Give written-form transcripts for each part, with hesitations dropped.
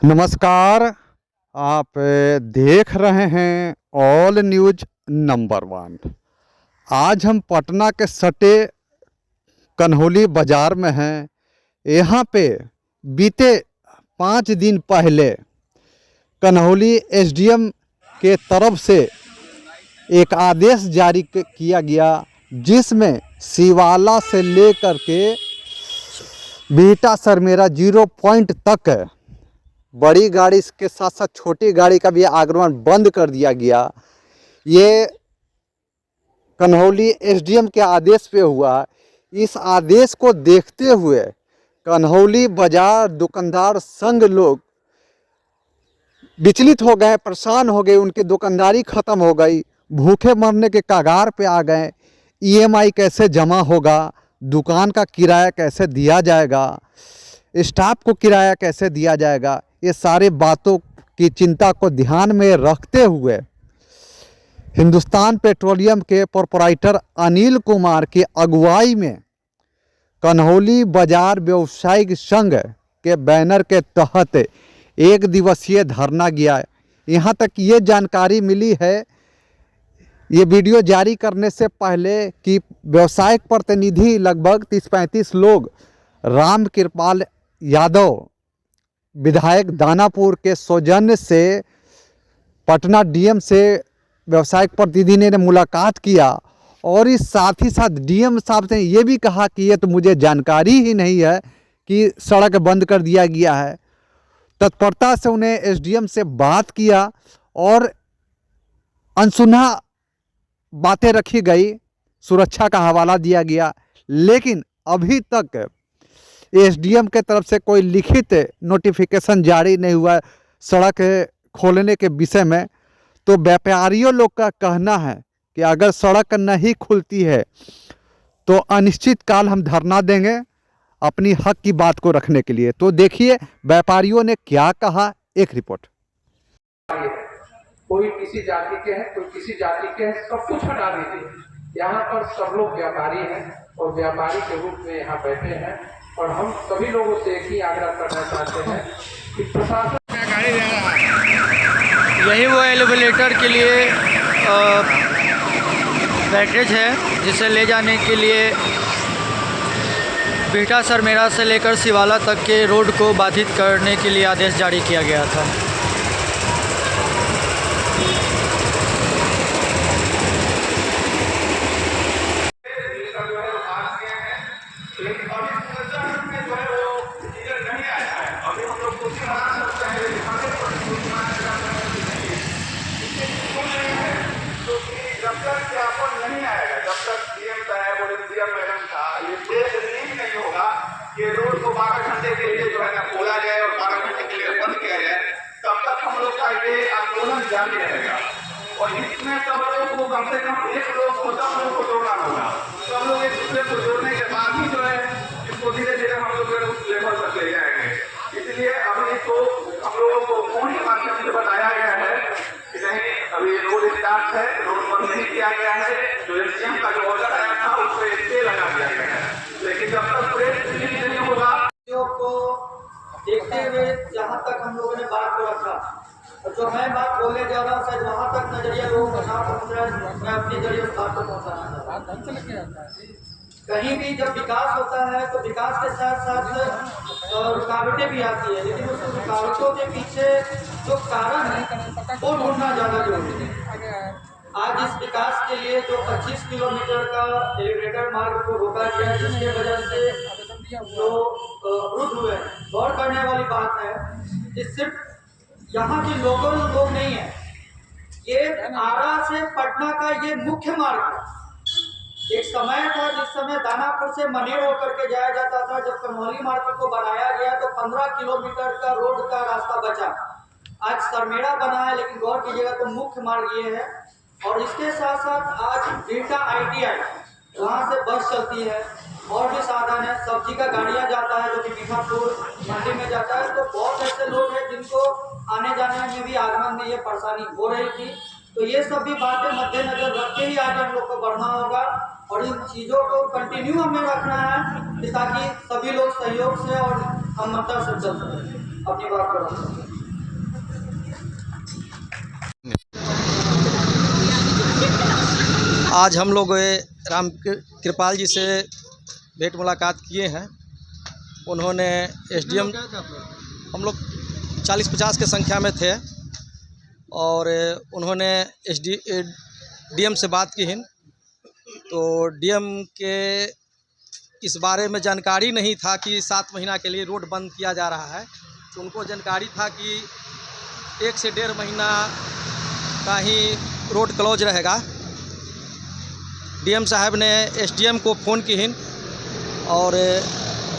नमस्कार। आप देख रहे हैं ऑल न्यूज नंबर 1। आज हम पटना के सटे कन्हौली बाज़ार में हैं। यहाँ पे बीते 5 दिन पहले कन्हौली एसडीएम के तरफ से एक आदेश जारी किया गया, जिसमें शिवाला से लेकर के बिहटा सरमेरा 0 पॉइंट तक बड़ी गाड़ी के साथ साथ छोटी गाड़ी का भी आगमन बंद कर दिया गया। ये कन्हौली एसडीएम के आदेश पे हुआ। इस आदेश को देखते हुए कन्हौली बाजार दुकानदार संघ लोग विचलित हो गए, परेशान हो गए, उनकी दुकानदारी ख़त्म हो गई, भूखे मरने के कगार पे आ गए। ईएमआई कैसे जमा होगा, दुकान का किराया कैसे दिया जाएगा, स्टाफ को किराया कैसे दिया जाएगा, ये सारे बातों की चिंता को ध्यान में रखते हुए हिंदुस्तान पेट्रोलियम के प्रोपराइटर अनिल कुमार की अगुवाई में कन्हौली बाजार व्यवसायिक संघ के बैनर के तहत 1 दिवसीय धरना गया। यहाँ तक ये जानकारी मिली है, ये वीडियो जारी करने से पहले, कि व्यवसायिक प्रतिनिधि लगभग 30-35 लोग राम कृपाल यादव विधायक दानापुर के सौजन्य से पटना डीएम से व्यवसायिक प्रतिनिधि ने मुलाकात किया, और इस साथ ही साथ डीएम साहब ने ये भी कहा कि ये तो मुझे जानकारी ही नहीं है कि सड़क बंद कर दिया गया है। तत्परता से उन्हें एसडीएम से बात किया और अनसुना बातें रखी गई, सुरक्षा का हवाला दिया गया, लेकिन अभी तक एसडीएम के तरफ से कोई लिखित नोटिफिकेशन जारी नहीं हुआ सड़क खोलने के विषय में। तो व्यापारियों लोग का कहना है कि अगर सड़क नहीं खुलती है तो अनिश्चित काल हम धरना देंगे अपनी हक की बात को रखने के लिए। तो देखिए व्यापारियों ने क्या कहा, एक रिपोर्ट। कोई किसी जाति के हैं, कोई किसी जाति के हैं, सब कुछ हटा दीजिए। यहाँ पर सब लोग व्यापारी हैं और व्यापारी के रूप में यहाँ बैठे हैं, और हम सभी लोगों से एक ही आग्रह करना चाहते हैं कि प्रशासन गाड़ी दे रहा है, यही वो एलिवेटर के लिए पैकेज है जिसे ले जाने के लिए बिहटा सरमेरा से लेकर शिवाला तक के रोड को बाधित करने के लिए आदेश जारी किया गया था। जब तक ज्ञापन नहीं आएगा, जब तक सीएम साहब और सीएम मैडम था ये रिलीज नहीं होगा कि रोड को 12 घंटे के लिए जो है ना खोला जाए और 12 घंटे के लिए बंद किया जाए, तब तक हम लोग का ये आंदोलन जारी रहेगा। और इसमें सब लोग को कम से कम एक लोग को सब लोग को जोड़ना होगा। सब लोग एक दूसरे को जोड़ने के बाद ही जो है इसको धीरे धीरे हम लोग उस लेवल तक ले जाएंगे। इसलिए अभी तो हम लोगों को फोन के माध्यम से बताया गया है कि नहीं, अभी रोड स्टार्ट है, रोड बंद नहीं किया गया है। जो एसडीएम का जो ऑर्डर आया था उस पर स्टे लगा दिया गया है, लेकिन जब तक प्रेस रिलीज नहीं होगा को देखते हुए जहाँ तक हम लोगों ने बात को रखा, और जो मैं बात बोलने जा रहा हूँ शायद वहाँ तक नजरिया लोगों का ना पहुँच रहा है, मैं अपने जरिए उस बात को पहुँचाना चाहता हूँ। कहीं भी जब विकास होता है तो विकास के साथ साथ रुकावटें भी आती है, लेकिन उस रुकावटों के पीछे जो कारण है वो ढूंढना ज़्यादा जरूरी है। आज इस विकास के लिए जो 25 किलोमीटर का एलिवेटर मार्ग को रोका गया है, जिसके वजह से जो अवरुद्ध हुए हैं, गौर करने वाली बात है कि सिर्फ यहाँ के लोग नहीं है, ये आरा से पटना का ये मुख्य मार्ग है। एक समय था जिस समय दानापुर से मनेर होकर के जाया जाता था, जब कन्हौली मार्ग को बनाया गया तो 15 किलोमीटर का रोड का रास्ता बचा। आज सरमेरा बना है, लेकिन गौर कीजिएगा तो मुख्य मार्ग ये है। और इसके साथ साथ आज बिहटा ITI वहाँ से बस चलती है, और भी साधन है, सब्जी का गाड़ियाँ जाता है जो कि बीकापुर मंडी में जाता है। तो बहुत ऐसे लोग हैं जिनको आने जाने में भी आगमन में ये परेशानी हो रही थी। तो ये सभी बातें मद्देनजर रख के ही आगे हम लोग को बढ़ना होगा, और इन चीज़ों को कंटिन्यू हमें रखना है ताकि सभी लोग सहयोग से और सम्मतता से चल सकें। अपनी बात को रखा। आज हम लोग राम कृपाल जी से भेंट मुलाकात किए हैं। उन्होंने एसडीएम, हम लोग 40-50 के संख्या में थे, और उन्होंने डीएम से बात की हैं। तो डीएम के इस बारे में जानकारी नहीं था कि 7 महीना के लिए रोड बंद किया जा रहा है। तो उनको जानकारी था कि 1 से 1.5 महीना का ही रोड क्लोज रहेगा। डीएम साहब ने एसडीएम को फ़ोन की हिन और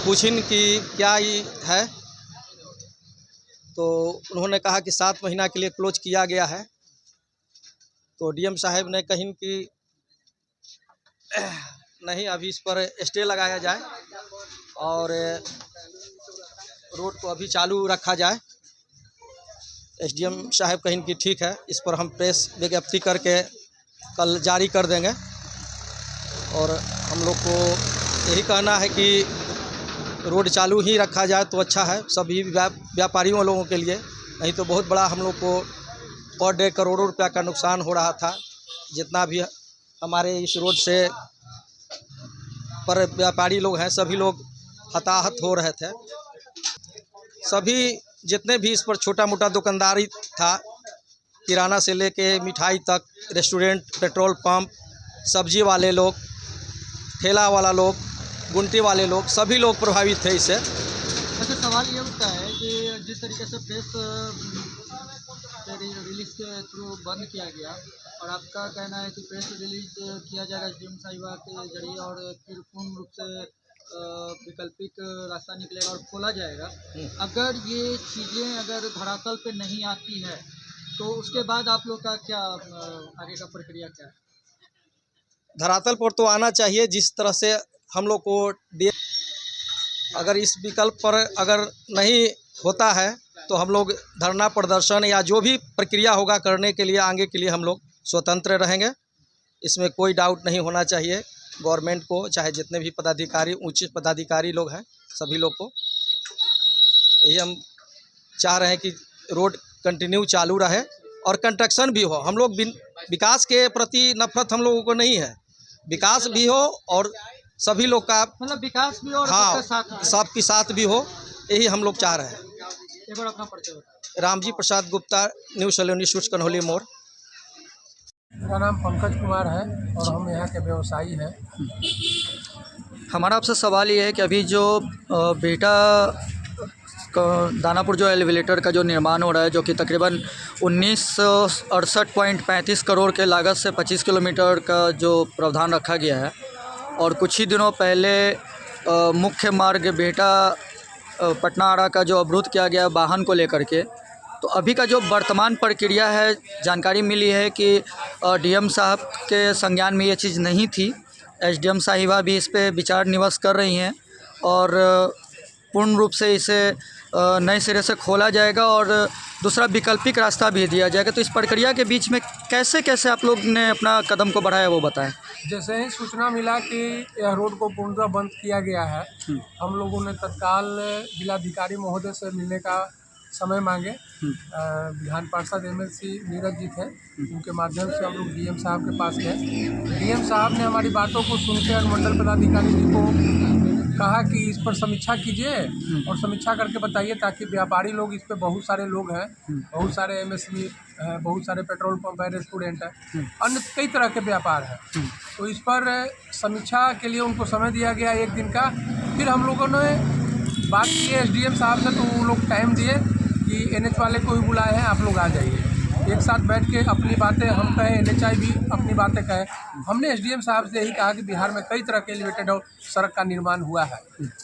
पूछिन कि क्या ये है। तो उन्होंने कहा कि 7 महीना के लिए क्लोज किया गया है। तो डीएम साहब ने कहिन कि नहीं, अभी इस पर स्टे लगाया जाए और रोड को अभी चालू रखा जाए। एसडीएम साहब कहिन कि ठीक है, इस पर हम प्रेस विज्ञप्ति करके कल जारी कर देंगे। और हम लोग को यही कहना है कि रोड चालू ही रखा जाए तो अच्छा है सभी व्यापारियों लोगों के लिए। नहीं तो बहुत बड़ा हम लोग को पर डे करोड़ों रुपया का नुकसान हो रहा था। जितना भी हमारे इस रोड से पर व्यापारी लोग हैं, सभी लोग हताहत हो रहे थे। सभी जितने भी इस पर छोटा मोटा दुकानदारी था, किराना से लेके मिठाई तक, रेस्टोरेंट, पेट्रोल पंप, सब्जी वाले लोग, ठेला वाला लोग, गुंटी वाले लोग, सभी लोग प्रभावित थे इससे। अच्छा, सवाल ये उठता है कि जिस तरीके से प्रेस रिलीज के थ्रू बंद किया गया, और आपका कहना है कि प्रेस रिलीज किया जाएगा एसडीएम साहिबा के जरिए और फिर पूर्ण रूप से वैकल्पिक रास्ता निकलेगा और खोला जाएगा। अगर ये चीज़ें अगर धरातल पे नहीं आती है तो उसके बाद आप लोग का क्या आगे का प्रक्रिया क्या है? धरातल पर तो आना चाहिए। जिस तरह से हम लोग को अगर इस विकल्प पर अगर नहीं होता है तो हम लोग धरना प्रदर्शन या जो भी प्रक्रिया होगा करने के लिए आगे के लिए हम लोग स्वतंत्र रहेंगे। इसमें कोई डाउट नहीं होना चाहिए गवर्नमेंट को, चाहे जितने भी पदाधिकारी, उच्च पदाधिकारी लोग हैं, सभी लोग को। यही हम चाह रहे हैं कि रोड कंटिन्यू चालू रहे और कंस्ट्रक्शन भी हो। हम लोग विकास के प्रति नफरत हम लोगों को नहीं है, विकास भी हो और सभी लोग का मतलब विकास भी और हाँ सबके साथ में। सबके साथ भी हो, यही हम लोग चाह रहे हैं। एक बार अपना परिचय बताएं। रामजी प्रसाद गुप्ता, न्यू सलोनी सूच, कन्हौली मोड़। मेरा नाम पंकज कुमार है और हम यहाँ के व्यवसायी हैं। हमारा आपसे सवाल ये है कि अभी जो बेटा दानापुर जो एलिवेटर का जो निर्माण हो रहा है, जो कि तकरीबन 1968.35 करोड़ के लागत से 25 किलोमीटर का जो प्रावधान रखा गया है, और कुछ ही दिनों पहले मुख्य मार्ग बेटा पटना आरा का जो अवरुद्ध किया गया वाहन को लेकर के, तो अभी का जो वर्तमान प्रक्रिया है, जानकारी मिली है कि डीएम साहब के संज्ञान में ये चीज़ नहीं थी। एसडीएम साहिबा भी इस पे विचार विमर्श कर रही हैं और पूर्ण रूप से इसे नए सिरे से खोला जाएगा और दूसरा वैकल्पिक रास्ता भी दिया जाएगा। तो इस प्रक्रिया के बीच में कैसे कैसे आप लोग ने अपना कदम को बढ़ाया, वो बताएं। जैसे ही सूचना मिला कि यह रोड को पूर्णतः बंद किया गया है, हम लोगों ने तत्काल जिलाधिकारी महोदय से मिलने का समय मांगे। विधान पार्षद एमएलसी नीरज जी थे, उनके माध्यम से हम लोग डीएम साहब के पास गए। डीएम साहब ने हमारी बातों को सुनकर अनुमंडल पदाधिकारी जी को कहा कि इस पर समीक्षा कीजिए और समीक्षा करके बताइए, ताकि व्यापारी लोग, इस पे बहुत सारे लोग हैं, बहुत सारे एमएसएमई हैं, बहुत सारे पेट्रोल पंप है, रेस्टोरेंट है, अन्य कई तरह के व्यापार है। तो इस पर समीक्षा के लिए उनको समय दिया गया 1 दिन का। फिर हम लोगों ने बात की एसडीएम साहब से, तो वो लोग टाइम दिए कि एनएच वाले को भी बुलाए हैं, आप लोग आ जाइए, एक साथ बैठ के अपनी बातें हम कहें, एनएचआई भी अपनी बातें कहें। हमने एसडीएम साहब से यही कहा कि बिहार में कई तरह के एलिवेटेड और सड़क का निर्माण हुआ है,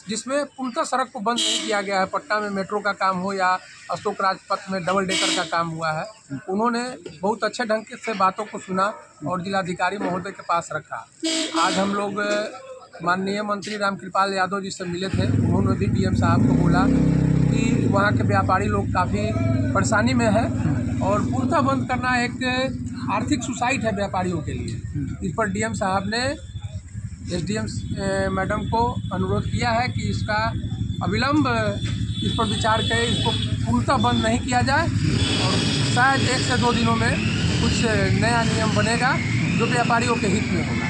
जिसमें पूर्णतः सड़क को बंद नहीं किया गया है। पटना में मेट्रो का काम हो या अशोक राजपथ में डबल डेकर का काम हुआ है। उन्होंने बहुत अच्छे ढंग से बातों को सुना और जिलाधिकारी महोदय के पास रखा। आज हम लोग माननीय मंत्री राम कृपाल यादव जी से मिले थे। उन्होंने भी डीएम साहब को बोला कि वहाँ के व्यापारी लोग काफ़ी परेशानी में है और पूर्णतः बंद करना एक आर्थिक सुसाइड है व्यापारियों के लिए। इस पर डीएम साहब ने एसडीएम मैडम को अनुरोध किया है कि इसका अविलंब इस पर विचार करें, इसको पूर्णतः बंद नहीं किया जाए और शायद 1 से 2 दिनों में कुछ नया नियम बनेगा जो व्यापारियों के हित में होगा।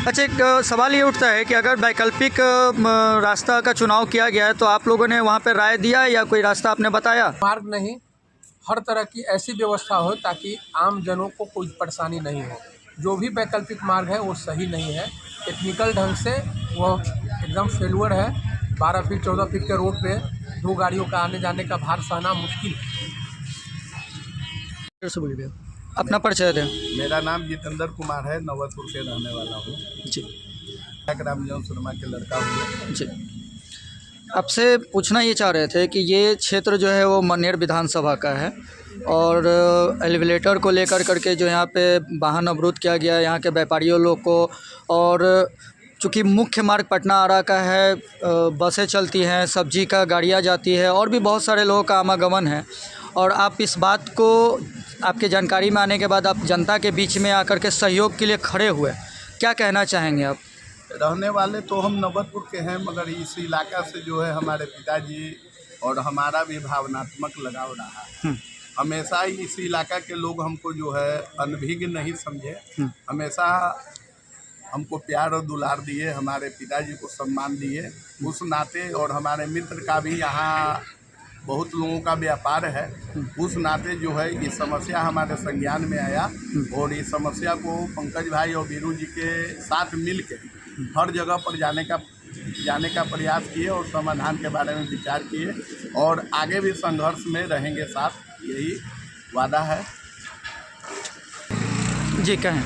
अच्छा, एक सवाल ये उठता है कि अगर वैकल्पिक रास्ता का चुनाव किया गया है तो आप लोगों ने वहाँ पे राय दिया या कोई रास्ता आपने बताया? मार्ग नहीं, हर तरह की ऐसी व्यवस्था हो ताकि आम जनों को कोई परेशानी नहीं हो। जो भी वैकल्पिक मार्ग है वो सही नहीं है, टेक्निकल ढंग से वो एकदम फेलुअर है। 12 फीट 14 फीट के रोड पे 2 गाड़ियों का आने जाने का भार सहना मुश्किल है। फिर से बोलिए भैया, अपना परिचय दें। मेरा नाम जितेंद्र कुमार है, नवतपुर के रहने वाला हूँ। जी रामजन शर्मा के लड़का हूँ। जी, आपसे पूछना ये चाह रहे थे कि ये क्षेत्र जो है वो मनेर विधानसभा का है और एलिवेटर को लेकर करके जो यहाँ पे वाहन अवरुद्ध किया गया है यहाँ के व्यापारियों लोग को, और चूँकि मुख्य मार्ग पटना आरा का है, बसें चलती हैं, सब्जी का गाड़ियाँ जाती है और भी बहुत सारे लोगों का आवागमन है, और आप इस बात को आपके जानकारी में आने के बाद आप जनता के बीच में आकर के सहयोग के लिए खड़े हुए, क्या कहना चाहेंगे आप? रहने वाले तो हम नवतपुर के हैं, मगर इस इलाका से जो है हमारे पिताजी और हमारा भी भावनात्मक लगाव रहा। हमेशा ही इस इलाका के लोग हमको जो है अनभिज्ञ नहीं समझे, हमेशा हमको प्यार और दुलार दिए, हमारे पिताजी को सम्मान दिए उस नाते, और हमारे मित्र का भी यहाँ बहुत लोगों का व्यापार है, उस नाते जो है ये समस्या हमारे संज्ञान में आया और इस समस्या को पंकज भाई और वीरू जी के साथ मिल के हर जगह पर जाने का प्रयास किए और समाधान के बारे में विचार किए और आगे भी संघर्ष में रहेंगे साथ, यही वादा है। जी कहें।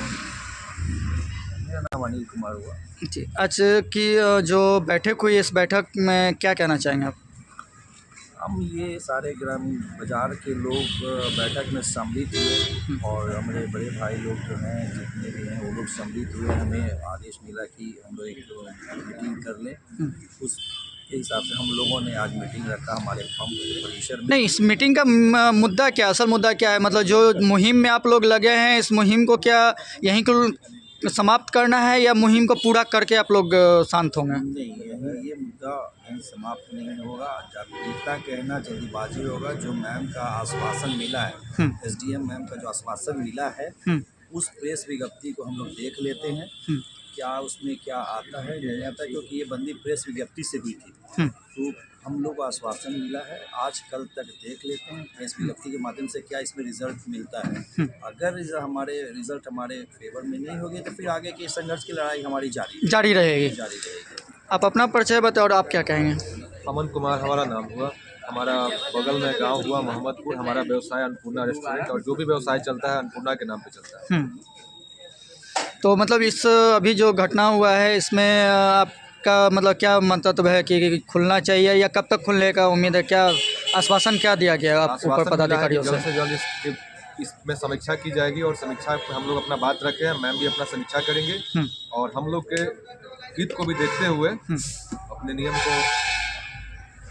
मेरा नाम अनिल कुमार हुआ। जी, आज की जो बैठक हुई, इस बैठक में क्या कहना चाहेंगे आप? हम ये सारे ग्रामीण बाज़ार के लोग बैठक में सम्मिलित हुए और हमारे बड़े भाई लोग जो हैं जितने भी हैं वो लोग सम्मिलित हुए। हमें आदेश मिला कि हम लोग एक मीटिंग कर लें, उसके हिसाब से हम लोगों ने आज मीटिंग रखा हमारे पंप परिसर में। नहीं, इस मीटिंग का मुद्दा क्या, असल मुद्दा क्या है? मतलब जो मुहिम में आप लोग लगे हैं, इस मुहिम को क्या यहीं को समाप्त करना है या मुहिम को पूरा करके आप लोग शांत होंगे? नहीं, ये मुद्दा यहीं समाप्त नहीं होगा। जागरूकता कहना जल्दीबाजी होगा। जो मैम का आश्वासन मिला है, एसडीएम मैम का जो आश्वासन मिला है, उस प्रेस विज्ञप्ति को हम लोग देख लेते हैं, क्या उसमें क्या आता है नहीं आता, क्योंकि ये बंदी प्रेस विज्ञप्ति से हुई थी। तो हम लोग को आश्वासन मिला है, आज कल तक देख लेते हैं प्रेस विज्ञप्ति के माध्यम से क्या इसमें रिजल्ट मिलता है। अगर रिजल्ट हमारे फेवर में नहीं होगी तो फिर आगे की संघर्ष की लड़ाई हमारी जारी रहेगी। आप अपना परिचय बताओ और आप क्या कहेंगे? अमन कुमार हमारा नाम हुआ, हमारा बगल में गांव हुआ मोहम्मदपुर। हमारा व्यवसाय अन्नपूर्णा रेस्टोरेंट, और जो भी व्यवसाय चलता है अन्नपूर्णा के नाम पे चलता है। तो मतलब इस अभी जो घटना हुआ है इसमें आपका मतलब क्या मंतव्य है कि खुलना चाहिए या कब तक खुलने का उम्मीद है? क्या आश्वासन क्या दिया गया आप ऊपर पदाधिकारियों से? जल्द से जल्द इसमें समीक्षा की जाएगी और समीक्षा पे हम लोग अपना बात रखे हैं, मैम भी अपना समीक्षा करेंगे और हम लोग के हित को भी देखते हुए अपने नियम को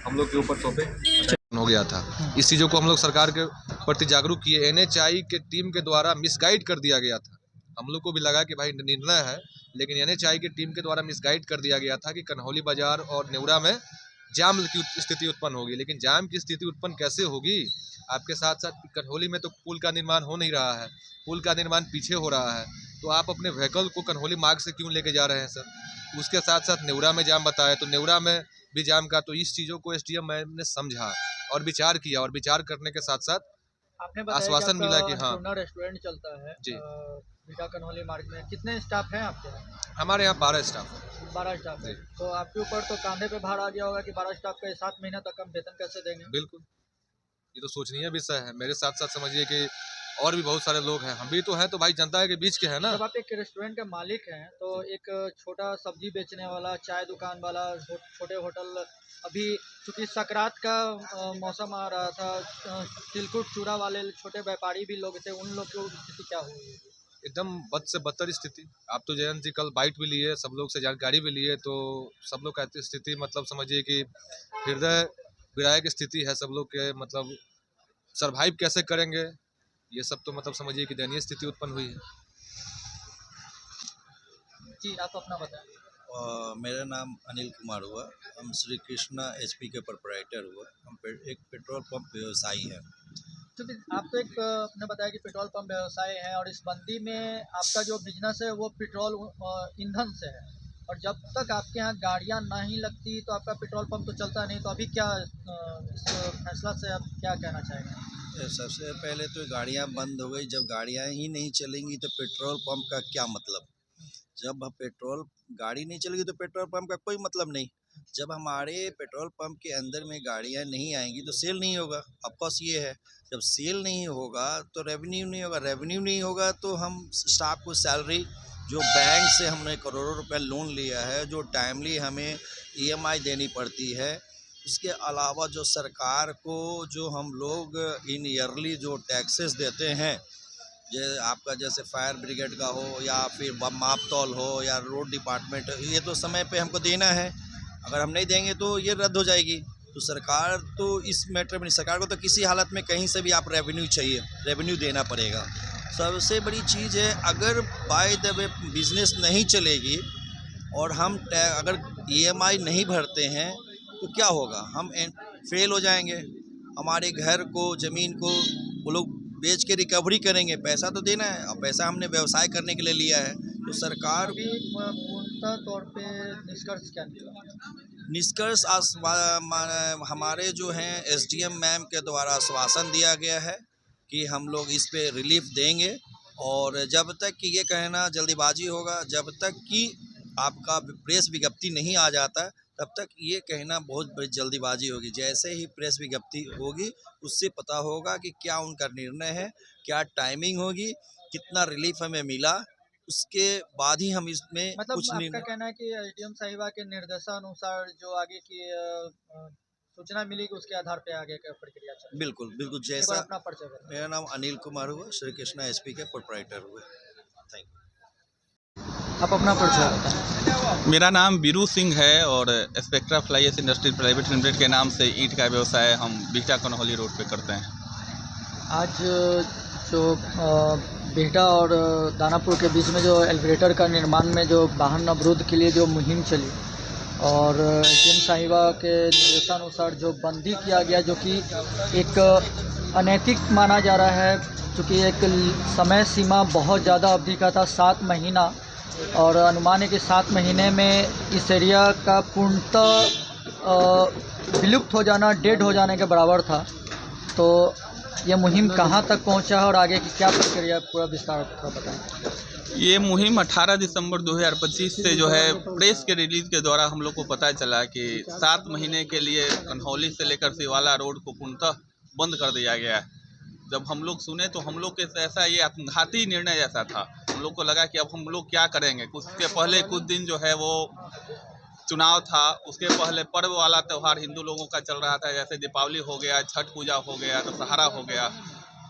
हम लोग के ऊपर सौंपे। हो गया था, इस चीज़ों को हम लोग सरकार के प्रति जागरूक किए। NHI के टीम के द्वारा मिसगाइड कर दिया गया था। हम लोग को भी लगा कि भाई निर्णय है, लेकिन NHI की टीम के द्वारा मिसगाइड कर दिया गया था कि कन्हौली बाजार और नेवरा में जाम की स्थिति उत्पन्न होगी। लेकिन जाम की स्थिति उत्पन्न कैसे होगी? आपके साथ साथ कन्हौली में तो पुल का निर्माण हो नहीं रहा है, पुल का निर्माण पीछे हो रहा है, तो आप अपने व्हीकल को कन्हौली मार्ग से क्यों लेके जा रहे हैं सर? उसके साथ साथ नेवरा में जाम बताया, तो नेवरा में भी जाम का, तो इस चीज़ों को SDM मैम ने समझा और विचार किया, और विचार करने के साथ साथ आपने आश्वासन मिला कि हाँ रेस्टोरेंट चलता है जी। बीटा कन्हौली मार्ग में कितने स्टाफ हैं आपके? हमारे यहाँ 12 स्टाफ है। 12 स्टाफ है। तो आपके ऊपर तो कांधे पे भार आ गया होगा कि 12 स्टाफ का 7 महीना तक हम वेतन कैसे देंगे? बिल्कुल, ये तो सोचनीय विषय है। मेरे साथ साथ समझिए कि और भी बहुत सारे लोग हैं, हम भी तो हैं, तो भाई जनता के बीच के हैं ना। जब आप एक रेस्टोरेंट के मालिक हैं तो एक छोटा सब्जी बेचने वाला, चाय दुकान वाला, छोटे होटल, अभी चूँकि सकरात का मौसम आ रहा था, तिलकुट चूड़ा वाले छोटे व्यापारी भी लोग थे, उन लोग की स्थिति क्या हुई? एकदम बद से बदतर स्थिति। आप तो जयंत जी कल बाइट भी लिए, सब लोग से जानकारी भी लिए, तो सब लोग कहते स्थिति मतलब समझिए कि हृदय विरायक स्थिति है सब लोग के, मतलब सरवाइव कैसे करेंगे ये सब, तो मतलब समझिए कि दयनीय स्थिति उत्पन्न हुई है। जी, आप अपना बताएं। मेरा नाम अनिल कुमार हुआ। हम श्री कृष्णा एचपी के प्रोपराइटर हुआ। हम एक पेट्रोल पंप व्यवसायी हैं। तो फिर आप तो एक आपने बताया कि पेट्रोल पंप व्यवसाय है और इस बंदी में आपका जो बिजनेस है वो पेट्रोल ईंधन से है, और जब तक आपके यहाँ गाड़ियाँ नहीं लगती तो आपका पेट्रोल पंप तो चलता नहीं। तो अभी क्या इस फैसला से आप क्या कहना चाहेंगे? सबसे पहले तो गाड़ियां बंद हो गई। जब गाड़ियां ही नहीं चलेंगी तो पेट्रोल पंप का क्या मतलब। जब पेट्रोल गाड़ी नहीं चलेगी तो पेट्रोल पंप का कोई मतलब नहीं। जब हमारे पेट्रोल पंप के अंदर में गाड़ियां नहीं आएंगी तो सेल नहीं होगा। ऑफकोर्स ये है, जब सेल नहीं होगा तो रेवेन्यू नहीं होगा। रेवेन्यू नहीं होगा तो हम स्टाफ को सैलरी, जो बैंक से हमने करोड़ों रुपए लोन लिया है, जो टाइमली हमें ईएमआई देनी पड़ती है, उसके अलावा जो सरकार को जो हम लोग इन ईयरली जो टैक्सेस देते हैं, आपका जैसे फायर ब्रिगेड का हो या फिर माप तौल हो या रोड डिपार्टमेंट, ये तो समय पे हमको देना है। अगर हम नहीं देंगे तो ये रद्द हो जाएगी। तो सरकार तो इस मैटर में, सरकार को तो किसी हालत में कहीं से भी आप रेवेन्यू चाहिए, रेवेन्यू देना पड़ेगा। सबसे बड़ी चीज़ है, अगर बाय द वे बिजनेस नहीं चलेगी और हम अगर ईएमआई नहीं भरते हैं तो क्या होगा, हम फेल हो जाएंगे। हमारे घर को, ज़मीन को वो लोग बेच के रिकवरी करेंगे। पैसा तो देना है, और पैसा हमने व्यवसाय करने के लिए लिया है। तो सरकार अभी पूर्णतः तौर पे निष्कर्ष क्या निकला? निष्कर्ष हमारे जो हैं एसडीएम मैम के द्वारा आश्वासन दिया गया है कि हम लोग इस पे रिलीफ देंगे, और जब तक कि ये कहना जल्दीबाजी होगा, जब तक कि आपका प्रेस विज्ञप्ति नहीं आ जाता, तब तक ये कहना बहुत बड़ी जल्दीबाजी होगी। जैसे ही प्रेस विज्ञप्ति होगी उससे पता होगा कि क्या उनका निर्णय है, क्या टाइमिंग होगी, कितना रिलीफ हमें मिला, उसके बाद ही हम इसमें मतलब कुछ आपका निर्णय। कहना है कि एसडीएम साहिबा के निर्देशानुसार जो आगे की सूचना मिलेगी उसके आधार पे आगे का प्रक्रिया चलेगी। बिल्कुल बिल्कुल। एक बार जैसा अपना परिचय बताएं। मेरा नाम अनिल कुमार हुआ, श्री कृष्णा एचपी के प्रोपराइटर हुए। Thank you. आप अपना परिचय बताएं। मेरा नाम बीरू सिंह है और spectra flies industry private limited के नाम से ईंट का व्यवसाय हम बिहटा कनहौली रोड पे करते हैं। आज जो बिहटा और दानापुर के बीच में जो एलिवेटर का निर्माण में जो वाहन अवरोध के लिए जो मुहिम चली, और एसडीएम साहिबा के निर्देशानुसार जो बंदी किया गया, जो कि एक अनैतिक माना जा रहा है, क्योंकि एक समय सीमा बहुत ज़्यादा अवधि का था, 7 महीना, और अनुमान है कि 7 महीने में इस एरिया का पूर्णतः विलुप्त हो जाना, डेड हो जाने के बराबर था। तो ये मुहिम कहाँ तक पहुँचा है और आगे की क्या प्रक्रिया, पूरा विस्तार थोड़ा बताएं। ये मुहिम 18 दिसंबर 2025 से जो है प्रेस के रिलीज के द्वारा हम लोग को पता चला कि 7 महीने के लिए कन्हौली से लेकर सिवाला रोड को पूर्णतः बंद कर दिया गया है। जब हम लोग सुने तो हम लोग के ऐसा ये आत्मघाती निर्णय जैसा था। हम लोग को लगा कि अब हम लोग क्या करेंगे। उसके पहले कुछ दिन जो है वो चुनाव था, उसके पहले पर्व वाला त्यौहार हिंदू लोगों का चल रहा था, जैसे दीपावली हो गया, छठ पूजा हो गया, दशहरा हो गया।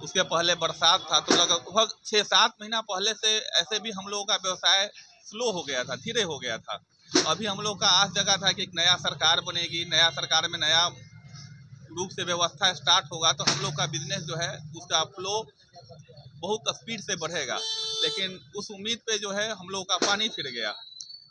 उसके पहले बरसात था। तो लगभग 6-7 महीना पहले से ऐसे भी हम लोगों का व्यवसाय स्लो हो गया था, धीरे हो गया था। अभी हम लोग का आस जगह था कि एक नया सरकार बनेगी, नया सरकार में नया रूप से व्यवस्था स्टार्ट होगा तो हम लोग का बिजनेस जो है उसका फ्लो बहुत स्पीड से बढ़ेगा। लेकिन उस उम्मीद पे जो है हम लोग का पानी फिर गया।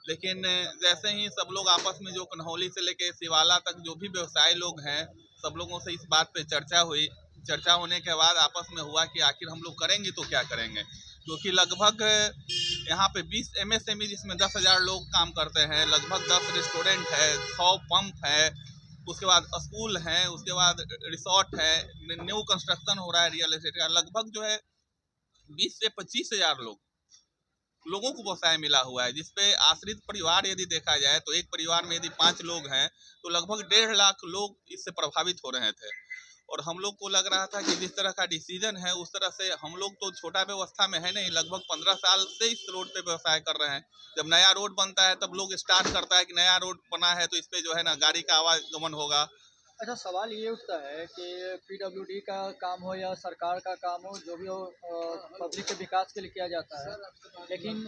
लेकिन जैसे ही सब लोग आपस में, जो कन्हौली से लेके सिवाला तक जो भी व्यवसायी लोग हैं, सब लोगों से इस बात पे चर्चा हुई। चर्चा होने के बाद आपस में हुआ कि आखिर हम लोग करेंगे तो क्या करेंगे, क्योंकि लगभग यहाँ पे 20 MSME जिसमें 10,000 लोग काम करते हैं, लगभग 10 रेस्टोरेंट है, 100 पंप है, उसके बाद स्कूल है, उसके बाद रिसोर्ट है, न्यू कंस्ट्रक्शन हो रहा है रियल एस्टेट का। लगभग जो है 20 से 25 हज़ार लोगों को व्यवसाय मिला हुआ है, जिसपे आश्रित परिवार यदि देखा जाए तो एक परिवार में यदि 5 लोग हैं तो लगभग 1.5 लाख लोग इससे प्रभावित हो रहे थे। और हम लोग को लग रहा था कि जिस तरह का डिसीजन है उस तरह से हम लोग तो छोटा व्यवस्था में है नहीं, लगभग 15 साल से इस रोड पे व्यवसाय कर रहे हैं। जब नया रोड बनता है तब लोग स्टार्ट करता है कि नया रोड बना है तो इस पे जो है ना गाड़ी का आवागमन होगा। अच्छा, सवाल ये उठता है कि पीडब्ल्यूडी का काम हो या सरकार का काम हो, जो भी हो, पब्लिक के विकास के लिए किया जाता है। लेकिन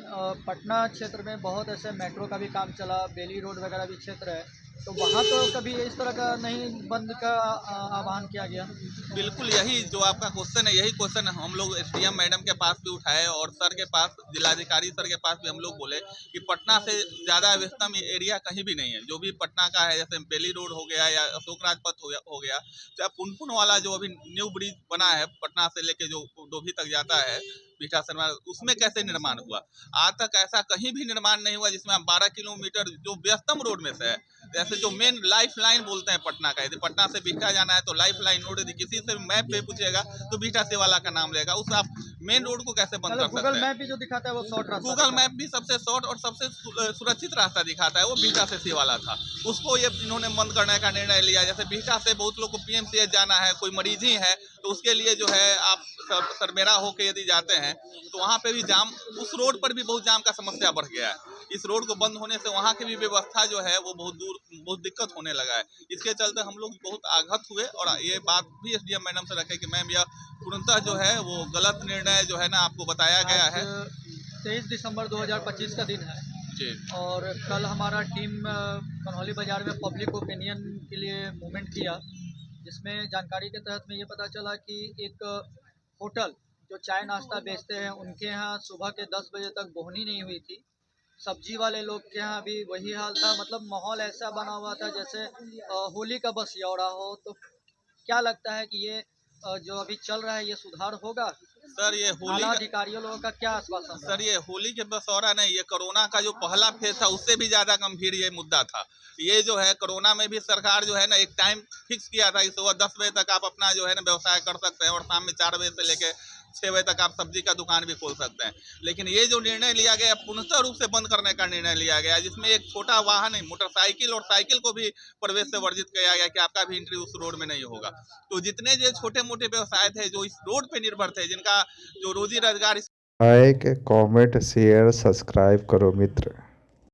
पटना क्षेत्र में बहुत ऐसे मेट्रो का भी काम चला, बेली रोड वगैरह भी क्षेत्र है, तो वहाँ तो कभी इस तरह का नहीं बंद का आह्वान किया गया। बिल्कुल यही जो आपका क्वेश्चन है, यही क्वेश्चन हम लोग एसडीएम मैडम के पास भी उठाए और सर के पास, जिलाधिकारी सर के पास भी हम लोग बोले कि पटना से ज़्यादा व्यस्तम एरिया कहीं भी नहीं है। जो भी पटना का है, जैसे बेली रोड हो गया या अशोक राजपथ हो गया, चाहे पुनपुन वाला जो अभी न्यू ब्रिज बना है पटना से लेके जो डोभी तक जाता है बीटा शर्मा, उसमें कैसे निर्माण हुआ? आज तक ऐसा कहीं भी निर्माण नहीं हुआ जिसमें आप 12 किलोमीटर जो व्यस्तम रोड में से है, जैसे जो मेन लाइफ लाइन बोलते हैं पटना का, यदि पटना से बिहटा जाना है तो लाइफ लाइन रोड, यदि किसी से मैप पे पूछेगा तो बिहटा से वाला का नाम लेगा, उस आप मेन रोड को कैसे बंद कर सकते गूगल हैं? मैप भी जो दिखाता है वो शॉर्ट रास्ता गूगल मैप भी सबसे शॉर्ट और सबसे सुरक्षित रास्ता दिखाता है, वो बिहटा से सी वाला था, उसको ये इन्होंने बंद करने का निर्णय लिया। जैसे बिहटा से बहुत लोग को पीएमसीएच जाना है, कोई मरीज ही है तो उसके लिए जो है आप सरमेरा होके यदि जाते हैं तो वहाँ पे भी जाम, उस रोड पर भी बहुत जाम का समस्या बढ़ गया है। इस रोड को बंद होने से वहाँ की भी व्यवस्था जो है वो बहुत दूर, बहुत दिक्कत होने लगा है। इसके चलते हम लोग बहुत आघात हुए और ये बात भी एसडीएम मैडम से रखे कि मैम यह पूर्णतः जो है वो गलत निर्णय जो है ना आपको बताया गया है। 23 दिसंबर 2025 का दिन है जी और कल हमारा टीम कन्हौली बाजार में पब्लिक ओपिनियन के लिए मूवमेंट किया, जिसमें जानकारी के तहत में ये पता चला कि एक होटल जो चाय नाश्ता बेचते हैं उनके यहाँ सुबह के 10 बजे तक बोहनी नहीं हुई थी। सब्जी वाले लोग के यहाँ भी वही हाल था, मतलब माहौल ऐसा बना हुआ था जैसे होली का बस यौड़ा हो। तो क्या लगता है कि ये जो अभी चल रहा है ये सुधार होगा? सर, ये होली आला अधिकारियों लोगों का क्या आश्वासन? सर ये होली के बसौरा नहीं, ये कोरोना का जो पहला फेज था उससे भी ज़्यादा गंभीर ये मुद्दा था। ये जो है कोरोना में भी सरकार जो है ना एक टाइम फिक्स किया था कि सुबह 10 बजे तक आप अपना जो है ना व्यवसाय कर सकते हैं और शाम में 4 बजे से लेके 6 बजे तक आप सब्जी का दुकान भी खोल सकते हैं। लेकिन ये जो निर्णय लिया गया पूर्णतः रूप से बंद करने का निर्णय लिया गया, जिसमें एक छोटा वाहन मोटरसाइकिल और साइकिल को भी प्रवेश से वर्जित किया गया कि आपका भी एंट्री उस रोड में नहीं होगा। तो जितने जो छोटे मोटे व्यवसाय थे जो इस रोड पे निर्भर थे, जिनका जो रोजी रोजगार लाइक कमेंट शेयर सब्सक्राइब करो मित्र।